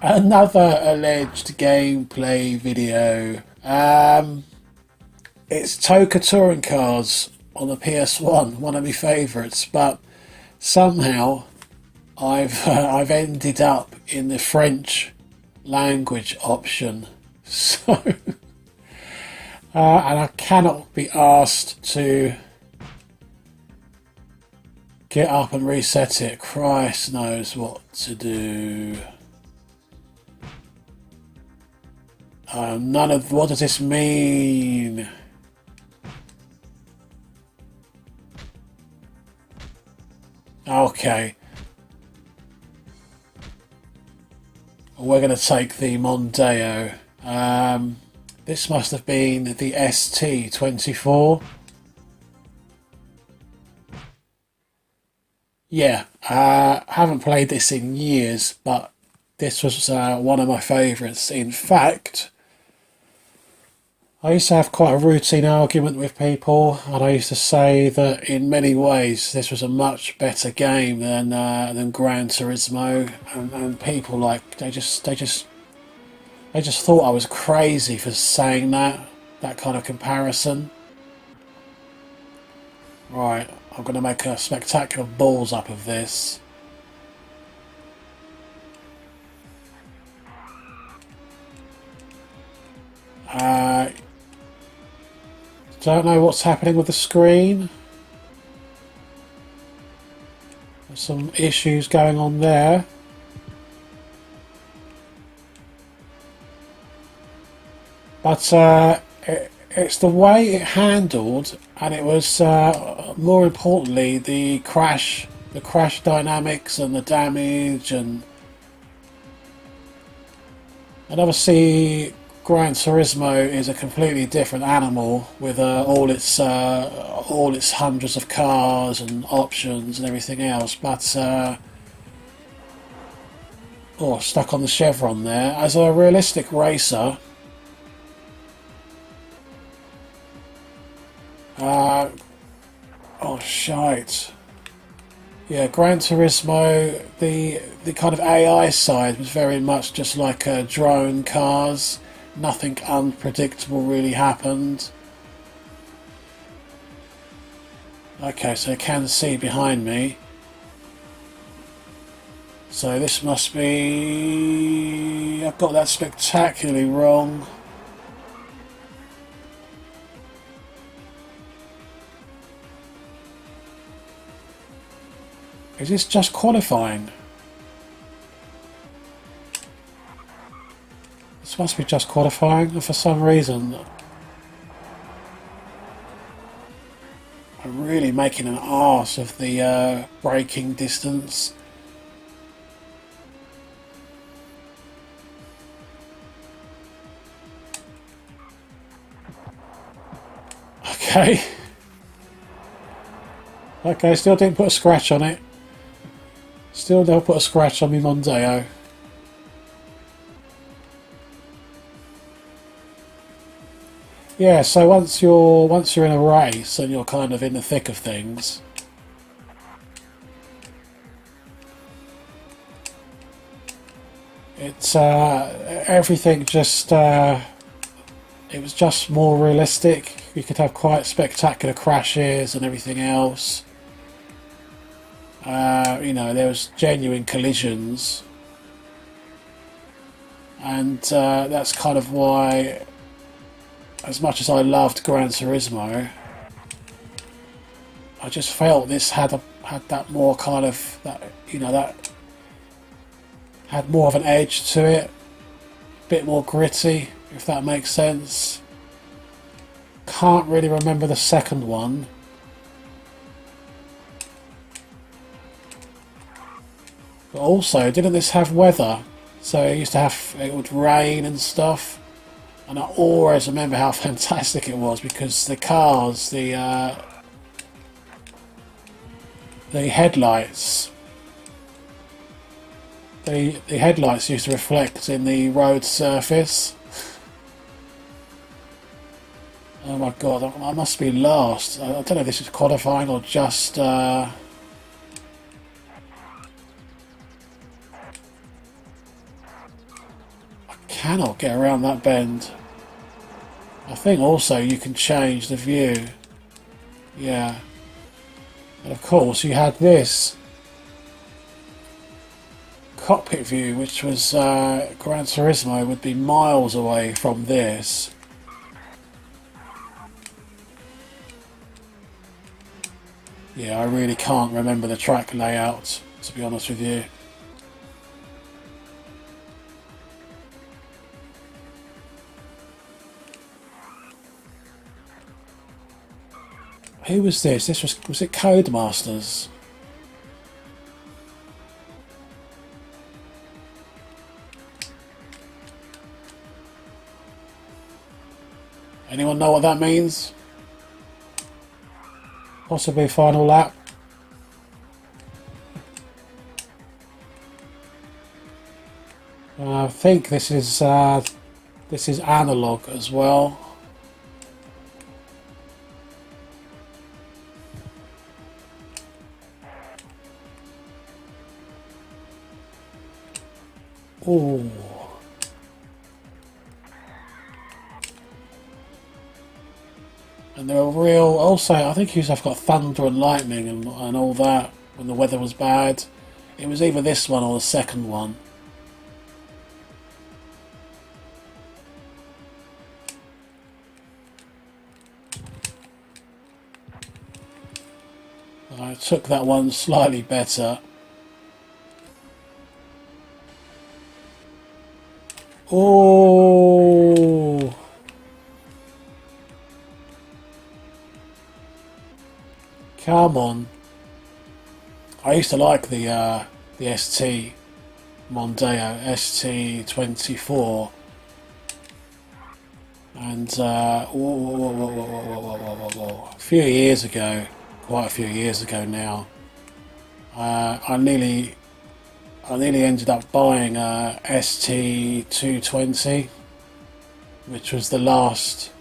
Another alleged gameplay video. It's TOCA touring cars on the PS1, one of my favourites, but somehow I've ended up in the French language option. So and I cannot be asked to get up and reset it. Christ knows what to do. None of what does this mean? Okay. We're going to take the Mondeo. This must have been the ST24. Yeah, haven't played this in years, but this was one of my favourites. In fact, I used to have quite a routine argument with people, and I used to say that in many ways this was a much better game than Gran Turismo, and people they just thought I was crazy for saying that kind of comparison. Right, I'm going to make a spectacular balls up of this. Don't know what's happening with the screen. There's some issues going on there. But it's the way it handled, and it was more importantly the crash dynamics and the damage, and obviously Gran Turismo is a completely different animal with all its hundreds of cars and options and everything else. But oh, stuck on the chevron there. As a realistic racer, oh shite. Yeah, Gran Turismo, the kind of AI side was very much just like drone cars. Nothing unpredictable really happened. Okay, so I can see behind me. So this must be... I've got that spectacularly wrong. Is this just qualifying? This must be just qualifying, and for some reason I'm really making an arse of the braking distance. Okay. Okay, still didn't put a scratch on it. Still don't put a scratch on me Mondeo. Yeah, so once you're in a race and you're kind of in the thick of things, it's everything just it was just more realistic. You could have quite spectacular crashes and everything else. You know, there was genuine collisions, and that's kind of why, as much as I loved Gran Turismo, I just felt this had that more kind of that had more of an edge to it, a bit more gritty, if that makes sense. Can't really remember the second one. But also, didn't this have weather? So it used to have, it would rain and stuff. And I always remember how fantastic it was, because the cars, the headlights, the headlights used to reflect in the road surface. Oh my god, I must be last. I don't know if this is qualifying or just... cannot get around that bend. I think also you can change the view. Yeah. And of course you had this cockpit view, which was Gran Turismo would be miles away from this. Yeah, I really can't remember the track layout, to be honest with you. Who was this? Was it Codemasters? Anyone know what that means? Possibly final lap. I think this is analog as well. Ooh. And they're real. Also, I think you've got thunder and lightning and all that when the weather was bad. It was either this one or the second one. I took that one slightly better. Oh. Come on. I used to like the ST Mondeo ST24, and a few years ago, quite a few years ago now, I nearly ended up buying a ST220, which was the last,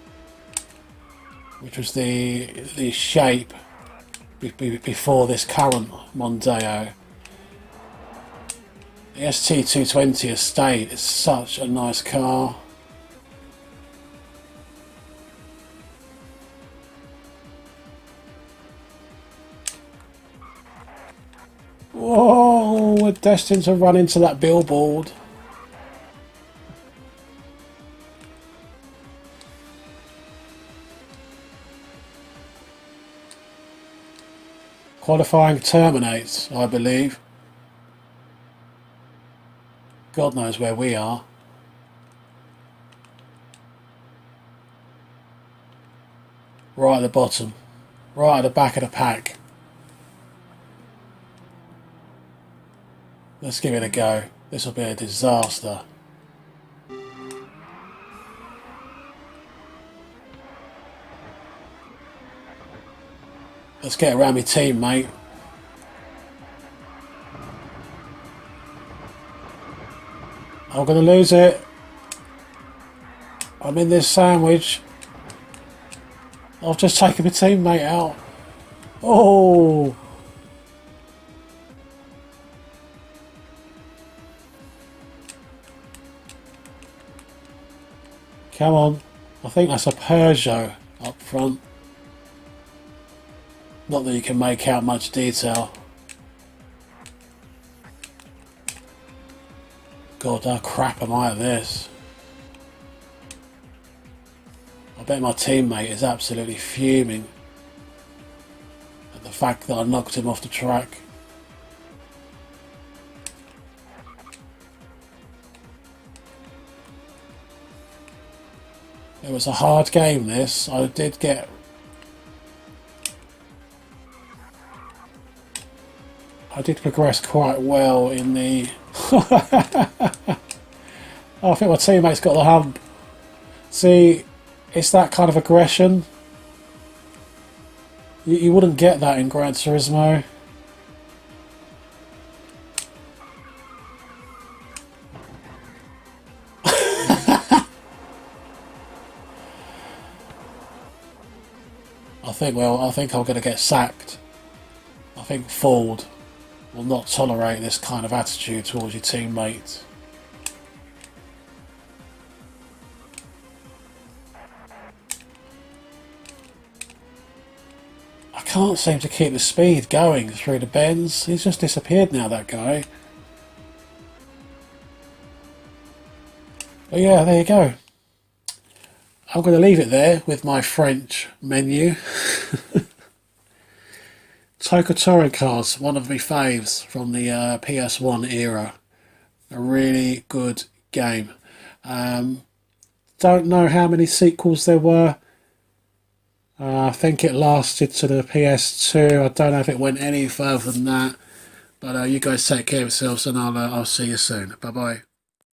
which was the shape before this current Mondeo. The ST220 Estate is such a nice car. Whoa, we're destined to run into that billboard. Qualifying terminates, I believe. God knows where we are. Right at the bottom. Right at the back of the pack. Let's give it a go. This will be a disaster. Let's get around my team, mate. I'm going to lose it. I'm in this sandwich. I've just taken my teammate out. Oh! Come on. I think that's a Peugeot up front. Not that you can make out much detail. God, how crap am I at this? I bet my teammate is absolutely fuming at the fact that I knocked him off the track. It was a hard game, this. I did progress quite well in the... Oh, I think my teammate's got the hump. See, it's that kind of aggression. You wouldn't get that in Gran Turismo. I think I'm going to get sacked. I think Ford will not tolerate this kind of attitude towards your teammates. can't seem to keep the speed going through the bends. He's just disappeared now, that guy. But yeah, there you go. I'm going to leave it there with my French menu. TOCA touring cars, one of my faves from the PS1 era. A really good game. Don't know how many sequels there were. I think it lasted to the PS2. I don't know if it went any further than that. But you guys take care of yourselves, and I'll see you soon. Bye bye.